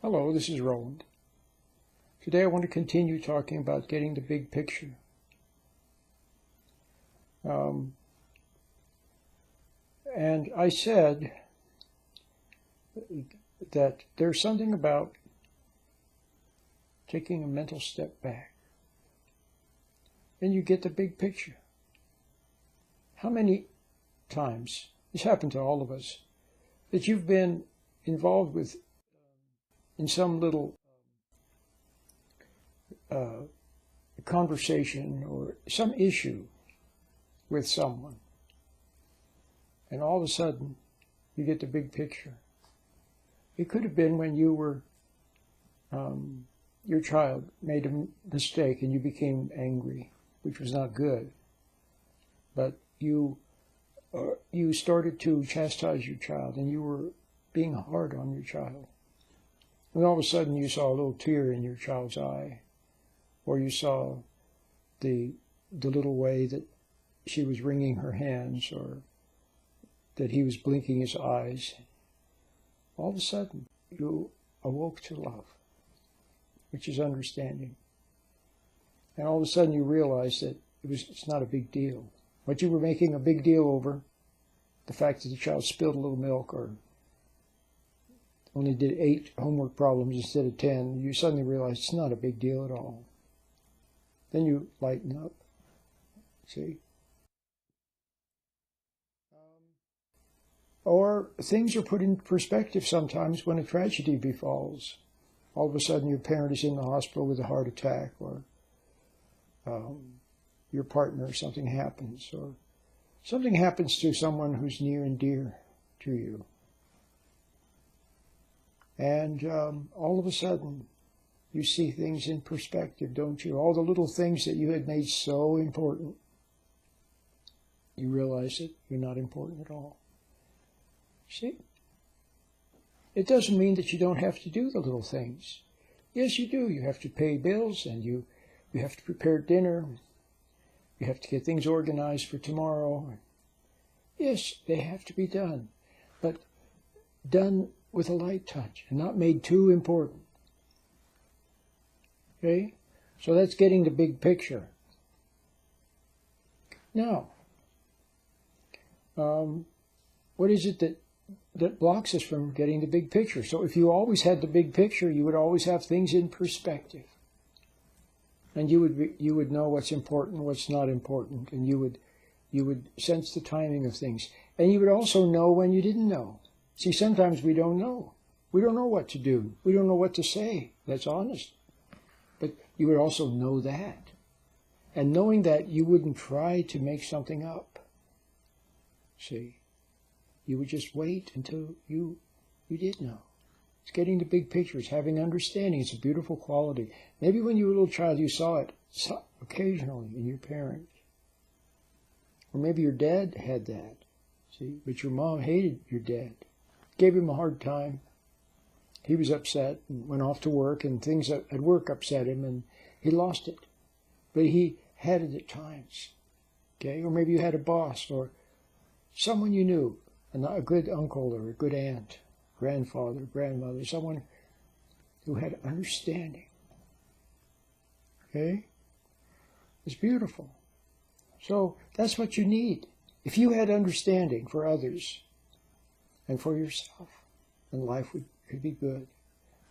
Hello, this is Roland. Today I want to continue talking about getting the big picture. And I said that there's something about taking a mental step back. And you get the big picture. How many times, this happened to all of us, that you've been involved with in some little conversation or some issue with someone, and all of a sudden you get the big picture. It could have been when you were, your child made a mistake and you became angry, which was not good, but you started to chastise your child and you were being hard on your child. And all of a sudden you saw a little tear in your child's eye, or you saw the little way that she was wringing her hands, or that he was blinking his eyes. All of a sudden you awoke to love, which is understanding. And all of a sudden you realized that it's not a big deal. What you were making a big deal over, the fact that the child spilled a little milk or only did 8 homework problems instead of 10, you suddenly realize it's not a big deal at all. Then you lighten up. See? Or things are put in perspective sometimes when a tragedy befalls. All of a sudden your parent is in the hospital with a heart attack, or your partner, something happens, or something happens to someone who's near and dear to you. And all of a sudden, you see things in perspective, don't you? All the little things that you had made so important, you realize that you're not important at all. See? It doesn't mean that you don't have to do the little things. Yes, you do. You have to pay bills, and you have to prepare dinner. You have to get things organized for tomorrow. Yes, they have to be done, but done with a light touch and not made too important. Okay? So that's getting the big picture. Now, what is it that blocks us from getting the big picture? So if you always had the big picture, you would always have things in perspective. And you would know what's important, what's not important, and you would sense the timing of things. And you would also know when you didn't know. See, sometimes we don't know. We don't know what to do. We don't know what to say. That's honest. But you would also know that. And knowing that, you wouldn't try to make something up. See? You would just wait until you did know. It's getting the big picture. It's having understanding. It's a beautiful quality. Maybe when you were a little child, you saw it occasionally in your parents. Or maybe your dad had that. See? But your mom hated your dad. Gave him a hard time. He was upset and went off to work, and things at work upset him, and he lost it. But he had it at times. Okay? Or maybe you had a boss or someone you knew, a good uncle or a good aunt, grandfather, grandmother, someone who had understanding. Okay? It's beautiful. So that's what you need. If you had understanding for others and for yourself, then life could be good.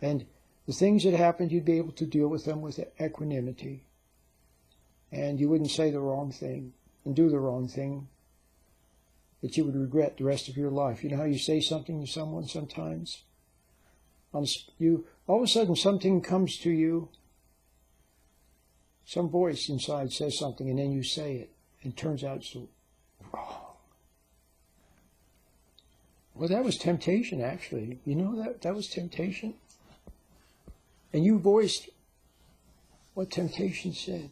And the things that happened, you'd be able to deal with them with equanimity. And you wouldn't say the wrong thing and do the wrong thing that you would regret the rest of your life. You know how you say something to someone sometimes? All of a sudden something comes to you, some voice inside says something, and then you say it, and it turns out it's wrong. Well, that was temptation, actually. You know that was temptation? And you voiced what temptation said.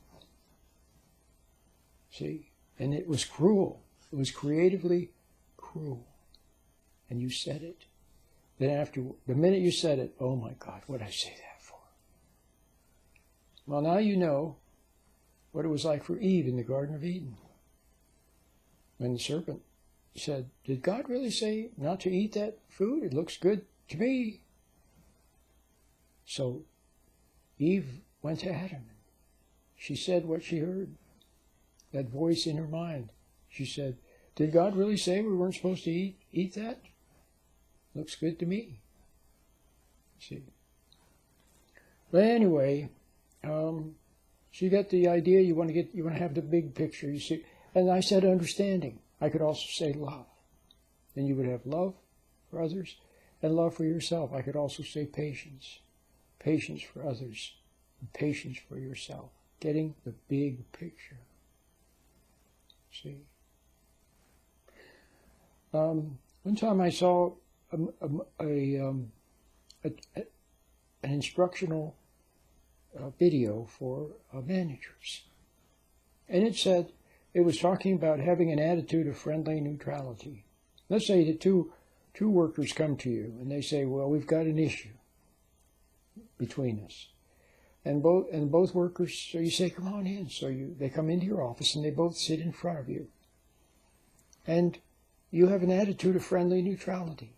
See? And it was cruel. It was creatively cruel. And you said it. Then after, the minute you said it, oh my God, what did I say that for? Well, now you know what it was like for Eve in the Garden of Eden. When the serpent said, did God really say not to eat that food? It looks good to me. So Eve went to Adam. She said what she heard, that voice in her mind. She said, did God really say we weren't supposed to eat that? Looks good to me. See. But anyway, she got the idea. You want to have the big picture. You see, and I said understanding. I could also say love. Then you would have love for others and love for yourself. I could also say patience. Patience for others and patience for yourself. Getting the big picture. See. One time I saw an instructional video for managers. And it said, it was talking about having an attitude of friendly neutrality. Let's say that two workers come to you and they say, well, we've got an issue between us. And both workers, so you say, come on in. So they come into your office and they both sit in front of you. And you have an attitude of friendly neutrality.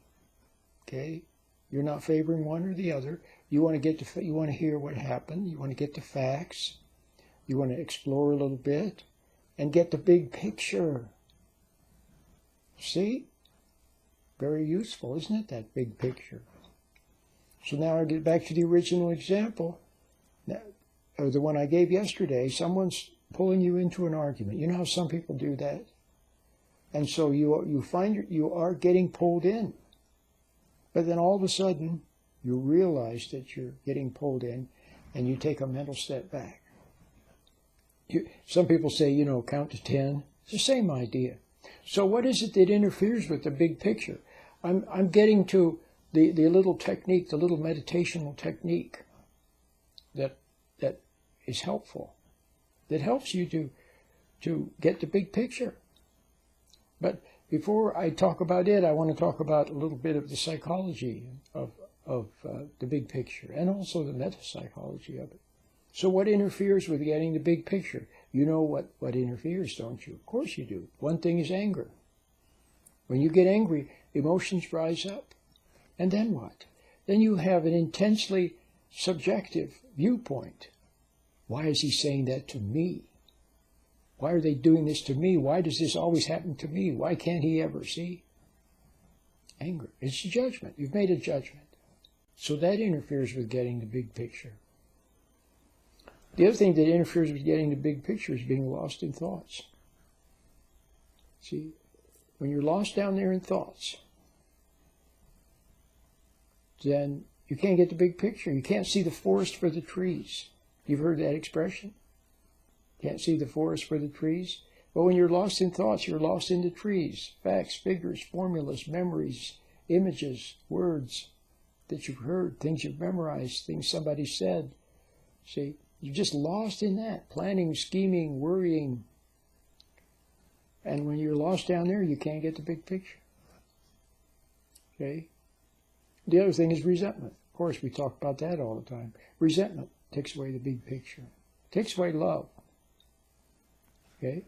Okay? You're not favoring one or the other. You want to hear what happened. You want to get the facts. You want to explore a little bit and get the big picture. See? Very useful, isn't it, that big picture? So now I get back to the original example, or the one I gave yesterday. Someone's pulling you into an argument. You know how some people do that? And so you find you are getting pulled in. But then all of a sudden, you realize that you're getting pulled in, and you take a mental step back. Some people say, count to 10. It's the same idea. So what is it that interferes with the big picture? I'm getting to the little technique, the little meditational technique that is helpful, that helps you to get the big picture. But before I talk about it, I want to talk about a little bit of the psychology of the big picture and also the meta-psychology of it. So what interferes with getting the big picture? You know what interferes, don't you? Of course you do. One thing is anger. When you get angry, emotions rise up. And then what? Then you have an intensely subjective viewpoint. Why is he saying that to me? Why are they doing this to me? Why does this always happen to me? Why can't he ever see? Anger. It's a judgment. You've made a judgment. So that interferes with getting the big picture. The other thing that interferes with getting the big picture is being lost in thoughts. See, when you're lost down there in thoughts, then you can't get the big picture. You can't see the forest for the trees. You've heard that expression? Can't see the forest for the trees? But when you're lost in thoughts, you're lost in the trees. Facts, figures, formulas, memories, images, words that you've heard, things you've memorized, things somebody said. See, you're just lost in that. Planning, scheming, worrying. And when you're lost down there, you can't get the big picture. Okay? The other thing is resentment. Of course, we talk about that all the time. Resentment takes away the big picture. Takes away love. Okay?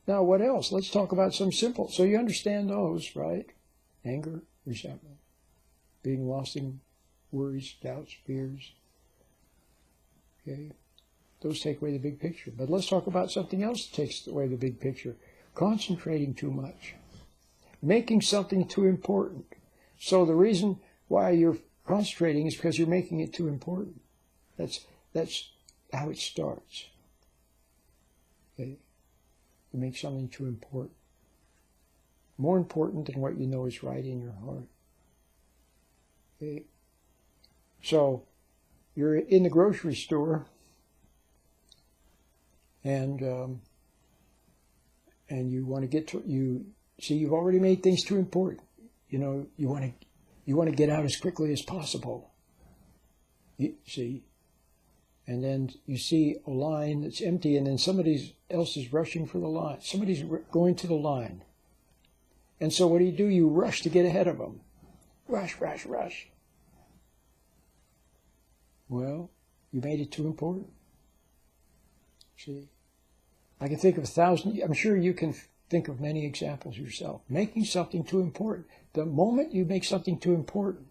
Now, what else? Let's talk about some simple. So you understand those, right? Anger, resentment, being lost in worries, doubts, fears. Okay? Those take away the big picture. But let's talk about something else that takes away the big picture. Concentrating too much. Making something too important. So the reason why you're concentrating is because you're making it too important. That's how it starts. Okay? You make something too important. More important than what you know is right in your heart. Okay? So, you're in the grocery store, and you want to get to, you've already made things too important. You want to get out as quickly as possible. And then you see a line that's empty, and then somebody else is rushing for the line. Somebody's going to the line. And so what do? You rush to get ahead of them. Rush, rush, rush. Well, you made it too important. See? I can think of 1,000, I'm sure you can think of many examples yourself. Making something too important. The moment you make something too important,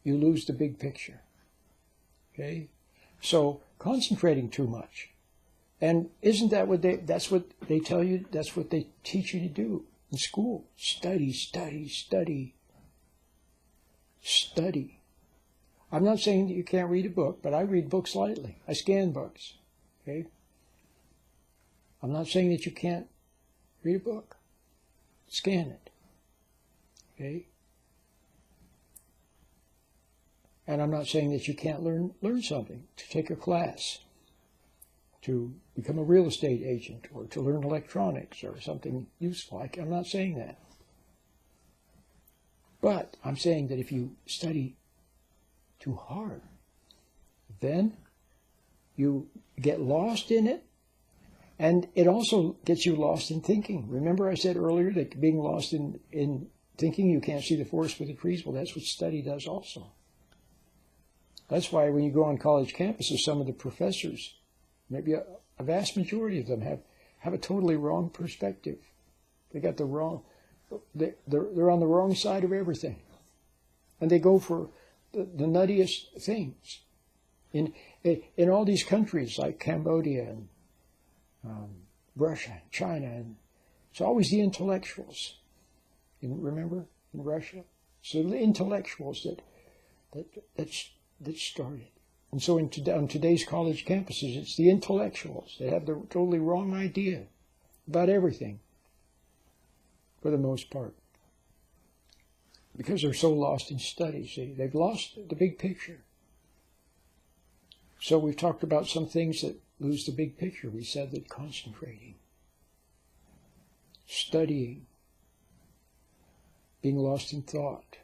you lose the big picture. Okay? So concentrating too much. And isn't that that's what they tell you, that's what they teach you to do in school? Study, study, study. Study. I'm not saying that you can't read a book, but I read books lightly. I scan books. Okay? I'm not saying that you can't read a book. Scan it. Okay? And I'm not saying that you can't learn something, to take a class, to become a real estate agent, or to learn electronics or something useful. I'm not saying that. But I'm saying that if you study too hard, then you get lost in it, and it also gets you lost in thinking. Remember I said earlier that being lost in thinking, you can't see the forest for the trees? Well, that's what study does also. That's why when you go on college campuses, some of the professors, maybe a vast majority of them, have a totally wrong perspective. They got the wrong, they're on the wrong side of everything. And they go for the nuttiest things. In all these countries like Cambodia and Russia, China, and it's always the intellectuals. Remember in Russia? So the intellectuals that started. And so on today's college campuses, it's the intellectuals that have the totally wrong idea about everything, for the most part. Because they're so lost in study, see, they've lost the big picture. So we've talked about some things that lose the big picture. We said that concentrating, studying, being lost in thought,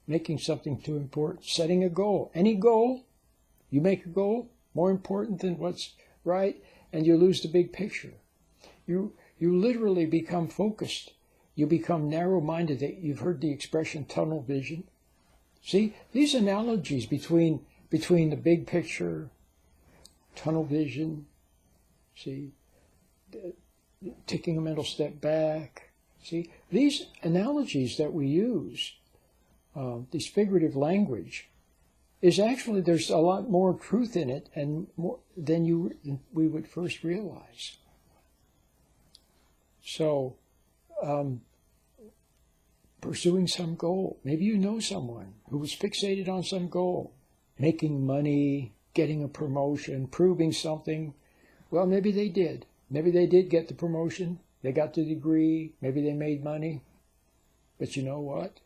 making something too important, setting a goal. Any goal, you make a goal more important than what's right, and you lose the big picture. You literally become focused. You become narrow-minded. You've heard the expression tunnel vision. See, these analogies between the big picture, tunnel vision, see, taking a mental step back. See, these analogies that we use, this figurative language, is actually, there's a lot more truth in it and more than we would first realize. So, pursuing some goal. Maybe you know someone who was fixated on some goal, making money, getting a promotion, proving something. Well, maybe they did. Maybe they did get the promotion. They got the degree. Maybe they made money. But you know what?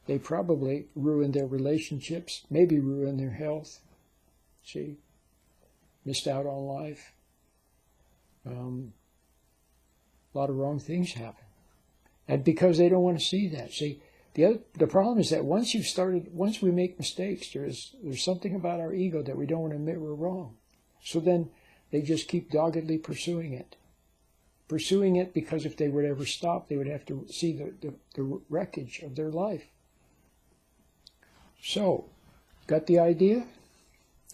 They probably ruined their relationships, maybe ruined their health. See? Missed out on life. A lot of wrong things happen. And because they don't want to see that. See, the problem is that once we make mistakes, there's something about our ego that we don't want to admit we're wrong. So then they just keep doggedly pursuing it. Pursuing it because if they would ever stop, they would have to see the wreckage of their life. So, got the idea?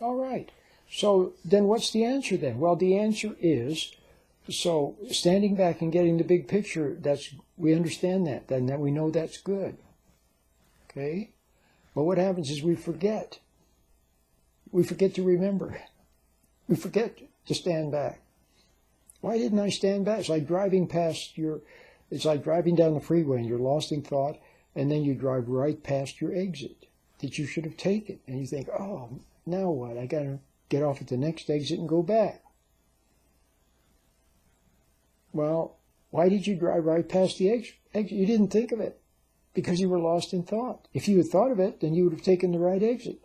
All right. So then what's the answer then? Well, the answer is, so standing back and getting the big picture, we understand that, then that we know that's good. Okay? But what happens is we forget. We forget to remember. We forget to stand back. Why didn't I stand back? It's like driving down the freeway and you're lost in thought, and then you drive right past your exit that you should have taken. And you think, oh, now what? I got to get off at the next exit and go back. Well, why did you drive right past the exit? You didn't think of it because you were lost in thought. If you had thought of it, then you would have taken the right exit.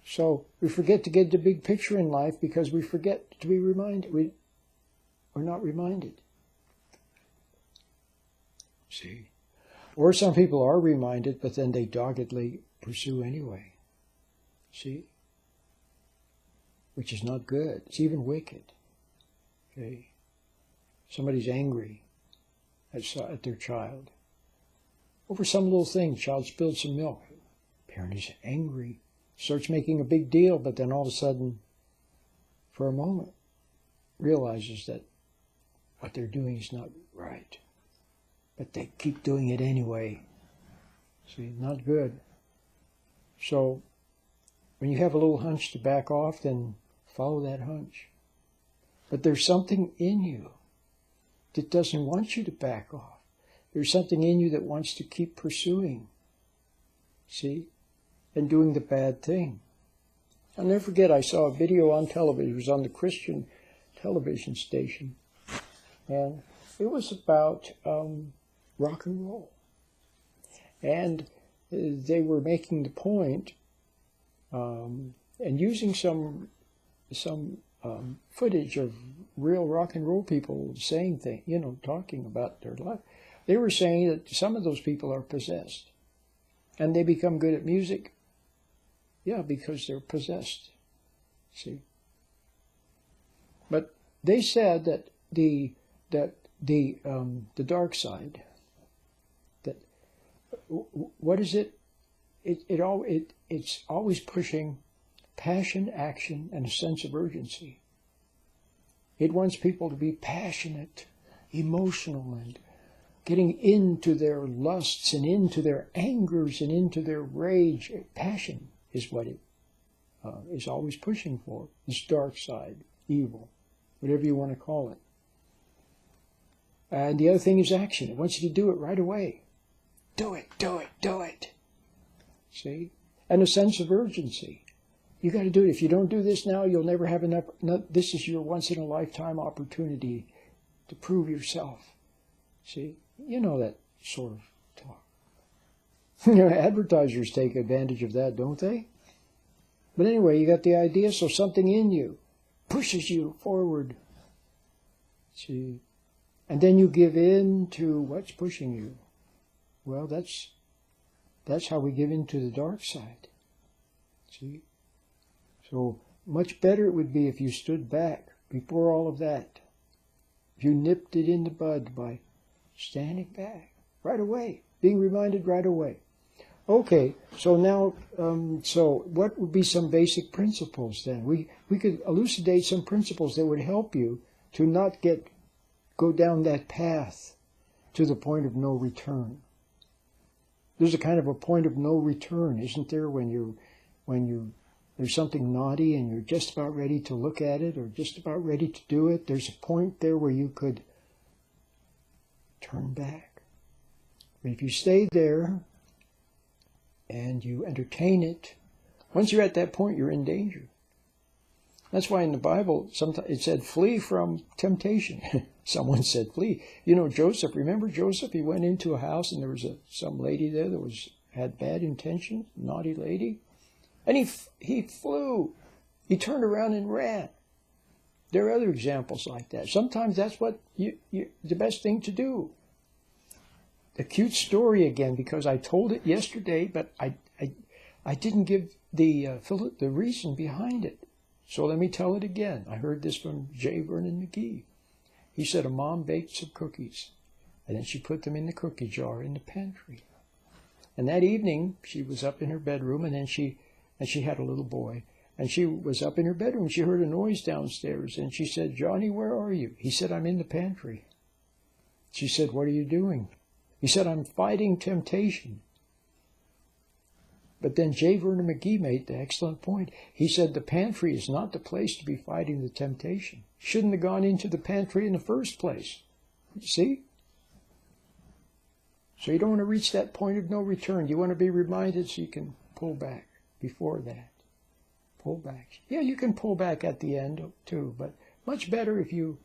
So we forget to get the big picture in life because we forget to be reminded. We're not reminded. See? Or some people are reminded, but then they doggedly pursue anyway. See? Which is not good. It's even wicked. Okay? Somebody's angry at their child. Over some little thing, child spilled some milk. Parent is angry. Starts making a big deal, but then all of a sudden, for a moment, realizes that what they're doing is not right. But they keep doing it anyway. See, not good. So when you have a little hunch to back off, then follow that hunch. But there's something in you that doesn't want you to back off. There's something in you that wants to keep pursuing, see, and doing the bad thing. I'll never forget, I saw a video on television. It was on the Christian television station. And it was about rock and roll. And they were making the point, and using some footage of real rock and roll people saying things, talking about their life. They were saying that some of those people are possessed. And they become good at music. Yeah, because they're possessed. See? But they said that the dark side, that what is it? It's always pushing passion, action, and a sense of urgency. It wants people to be passionate, emotional, and getting into their lusts and into their angers and into their rage. Passion is what it is always pushing for. This dark side, evil, whatever you want to call it. And the other thing is action. It wants you to do it right away. Do it, do it, do it. See? And a sense of urgency. You got to do it. If you don't do this now, you'll never have enough. This is your once-in-a-lifetime opportunity to prove yourself. See? You know that sort of talk. Advertisers take advantage of that, don't they? But anyway, you got the idea, so something in you pushes you forward. See? And then you give in to what's pushing you. Well, that's how we give in to the dark side. See? So much better it would be if you stood back before all of that. If you nipped it in the bud by standing back right away, being reminded right away. Okay, so now, so what would be some basic principles then? We could elucidate some principles that would help you to not go down that path to the point of no return. There's a kind of a point of no return, isn't there, when there's something naughty and you're just about ready to look at it or just about ready to do it. There's a point there where you could turn back. But if you stay there and you entertain it, once you're at that point, you're in danger. That's why in the Bible, sometimes it said, flee from temptation. Someone said, flee. Joseph, remember Joseph? He went into a house and there was some lady there that had bad intentions, naughty lady. And he flew. He turned around and ran. There are other examples like that. Sometimes that's what the best thing to do. A cute story again, because I told it yesterday, but I didn't give the reason behind it. So let me tell it again. I heard this from J. Vernon McGee. He said a mom baked some cookies, and then she put them in the cookie jar in the pantry. And that evening, she was up in her bedroom, and she had a little boy. And she was up in her bedroom. She heard a noise downstairs, and she said, Johnny, where are you? He said, I'm in the pantry. She said, what are you doing? He said, I'm fighting temptation. But then J. Vernon McGee made the excellent point. He said, the pantry is not the place to be fighting the temptation. Shouldn't have gone into the pantry in the first place. See? So you don't want to reach that point of no return. You want to be reminded so you can pull back before that. Pull back. Yeah, you can pull back at the end too, but much better if you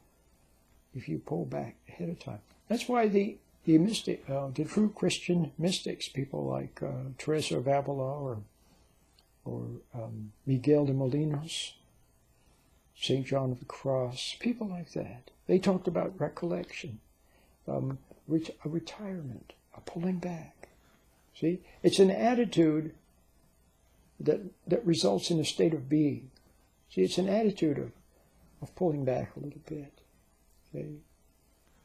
pull back ahead of time. That's why the true Christian mystics, people like Teresa of Avila or Miguel de Molinos, St. John of the Cross, people like that, they talked about recollection, a retirement, a pulling back. See, it's an attitude that results in a state of being. See, it's an attitude of pulling back a little bit. See?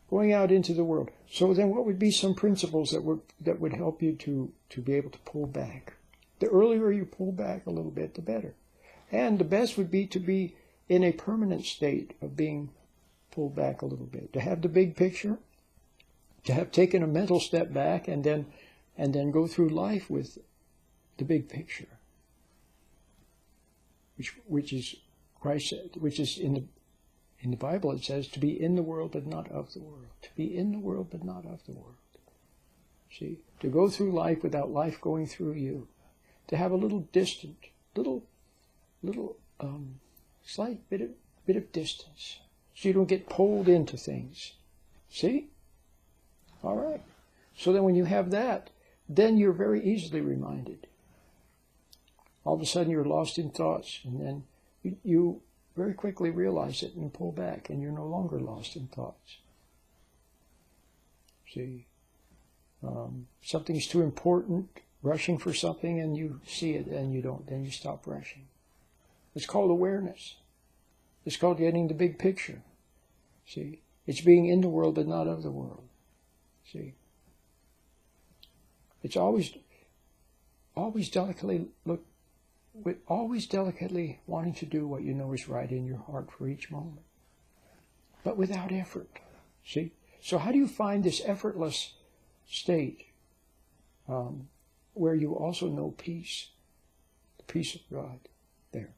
Going out into the world. So then what would be some principles that would help you to be able to pull back? The earlier you pull back a little bit, the better. And the best would be to be in a permanent state of being pulled back a little bit. To have the big picture, to have taken a mental step back and then go through life with the big picture. which is Christ said, which is in the Bible. It says to be in the world but not of the world. To be in the world but not of the world. See, to go through life without life going through you. To have a little distant, slight bit of distance, so you don't get pulled into things. See? All right. So then when you have that, then you're very easily reminded. All of a sudden you're lost in thoughts, and then you very quickly realize it and pull back, and you're no longer lost in thoughts. See? Something's too important, rushing for something, and you see it and you don't, then you stop rushing. It's called awareness. It's called getting the big picture. See? It's being in the world but not of the world. See? It's always delicately wanting to do what you know is right in your heart for each moment, but without effort. See? So how do you find this effortless state where you also know peace, the peace of God there?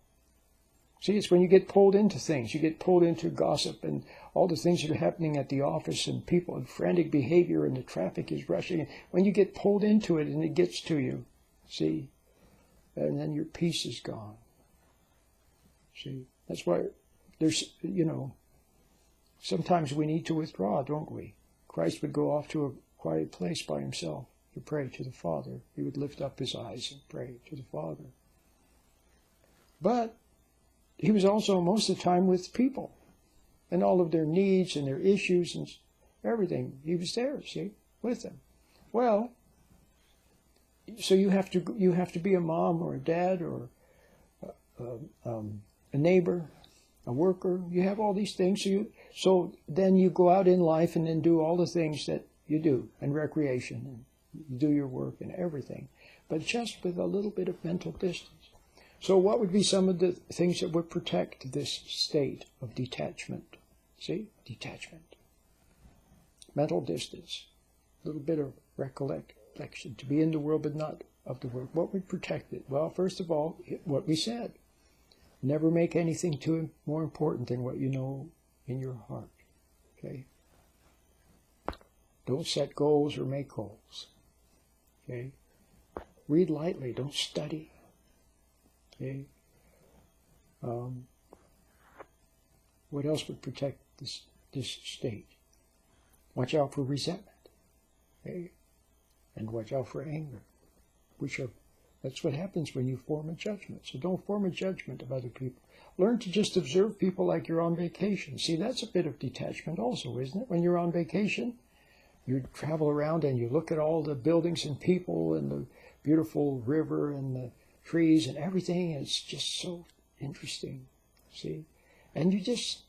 See, it's when you get pulled into things. You get pulled into gossip and all the things that are happening at the office and people and frantic behavior and the traffic is rushing. When you get pulled into it and it gets to you, see, and then your peace is gone. See, that's why there's, sometimes we need to withdraw, don't we? Christ would go off to a quiet place by himself to pray to the Father. He would lift up his eyes and pray to the Father. But he was also most of the time with people and all of their needs and their issues and everything. He was there, see, with them. Well, so you have to be a mom or a dad or a neighbor, a worker. You have all these things. So then you go out in life and then do all the things that you do, and recreation, and you do your work and everything, but just with a little bit of mental distance. So what would be some of the things that would protect this state of detachment? See? Detachment. Mental distance. A little bit of recollection. To be in the world but not of the world. What would protect it? Well, first of all, what we said. Never make anything more important than what you know in your heart. Okay? Don't set goals or make goals. Okay? Read lightly. Don't study. Okay? What else would protect this state? Watch out for resentment. Okay? And watch out for anger. That's what happens when you form a judgment. So don't form a judgment of other people. Learn to just observe people like you're on vacation. See, that's a bit of detachment also, isn't it? When you're on vacation, you travel around and you look at all the buildings and people and the beautiful river and the trees and everything. And it's just so interesting, see? And you just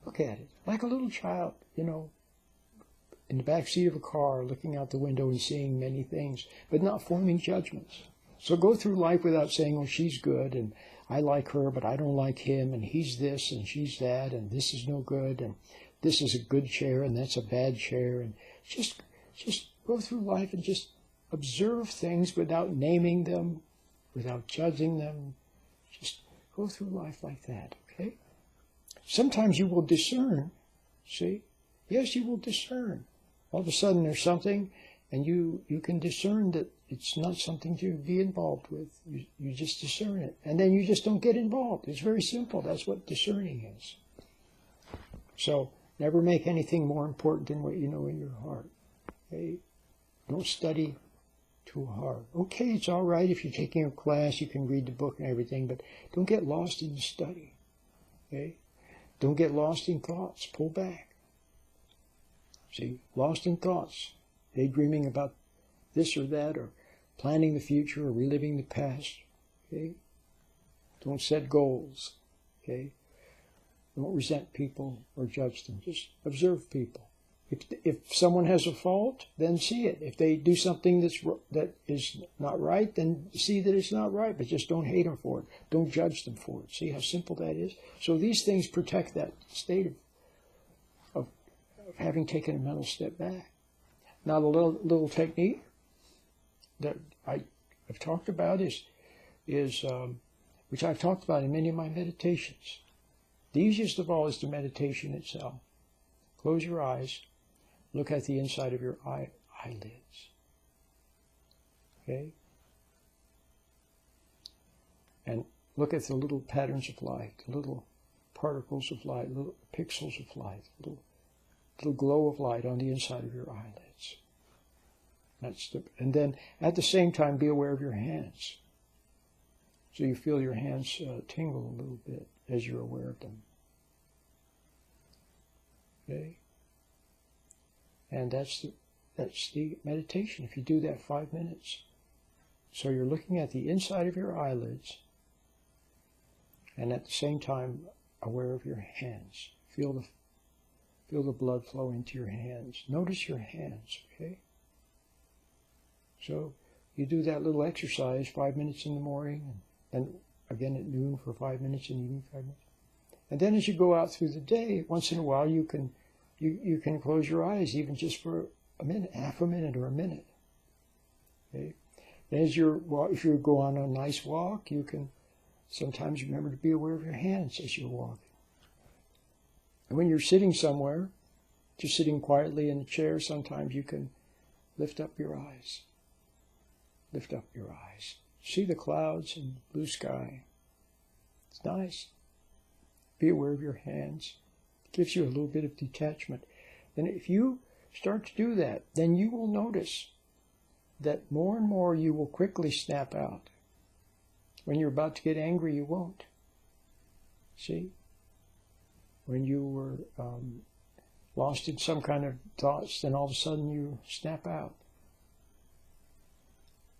look at it like a little child, in the back seat of a car, looking out the window and seeing many things, but not forming judgments. So go through life without saying, oh, she's good, and I like her, but I don't like him, and he's this, and she's that, and this is no good, and this is a good chair, and that's a bad chair, and just go through life and just observe things without naming them, without judging them. Just go through life like that, okay? Sometimes you will discern, see? Yes, you will discern. All of a sudden there's something, and you can discern that it's not something to be involved with. You just discern it. And then you just don't get involved. It's very simple. That's what discerning is. So never make anything more important than what you know in your heart. Okay? Don't study too hard. Okay, it's all right if you're taking a class, you can read the book and everything, but don't get lost in the study. Okay? Don't get lost in thoughts. Pull back. See, lost in thoughts, daydreaming about this or that, or planning the future, or reliving the past. Okay? Don't set goals. Okay? Don't resent people or judge them. Just observe people. If someone has a fault, then see it. If they do something that is not right, then see that it's not right, but just don't hate them for it. Don't judge them for it. See how simple that is? So these things protect that state of having taken a mental step back. Now the little technique that I've talked about is which I've talked about in many of my meditations. The easiest of all is the meditation itself. Close your eyes. Look at the inside of your eyelids. Okay? And look at the little patterns of light, the little particles of light, little pixels of light, little glow of light on the inside of your eyelids. And then at the same time, be aware of your hands. So you feel your hands tingle a little bit as you're aware of them. Okay? And that's the meditation. If you do that 5 minutes. So you're looking at the inside of your eyelids and at the same time aware of your hands. Feel the blood flow into your hands. Notice your hands, okay? So you do that little exercise 5 minutes in the morning and again at noon for 5 minutes and evening 5 minutes. And then as you go out through the day, once in a while you can close your eyes even just for a minute, half a minute or a minute. Okay? If you go on a nice walk, you can sometimes remember to be aware of your hands as you're walking. And when you're sitting somewhere, just sitting quietly in a chair, sometimes you can lift up your eyes. Lift up your eyes. See the clouds and blue sky. It's nice. Be aware of your hands. It gives you a little bit of detachment. And if you start to do that, then you will notice that more and more you will quickly snap out. When you're about to get angry, you won't. See? When you were lost in some kind of thoughts, then all of a sudden you snap out.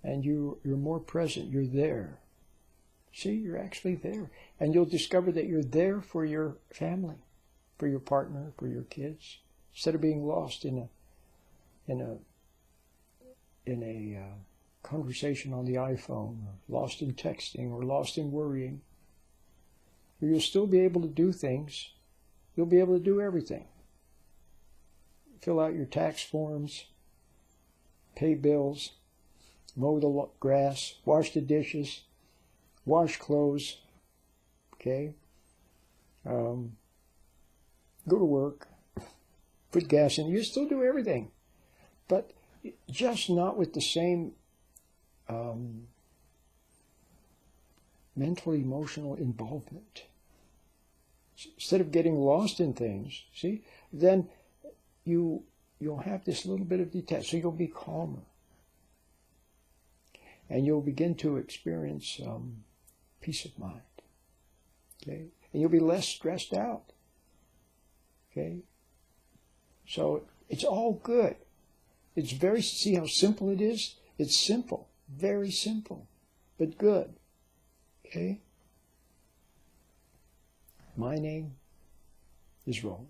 And you're more present. You're there. See, you're actually there. And you'll discover that you're there for your family, for your partner, for your kids, instead of being lost in a conversation on the iPhone, or lost in texting, or lost in worrying. You'll still be able to do things. You'll be able to do everything. Fill out your tax forms, pay bills, mow the grass, wash the dishes, wash clothes, okay? Go to work, put gas in. You still do everything, but just not with the same mental, emotional involvement. Instead of getting lost in things, see, then you'll have this little bit of detachment, so you'll be calmer. And you'll begin to experience peace of mind. Okay? And you'll be less stressed out. Okay? So it's all good. It's see how simple it is? It's simple. Very simple. But good. Okay? My name is Roland.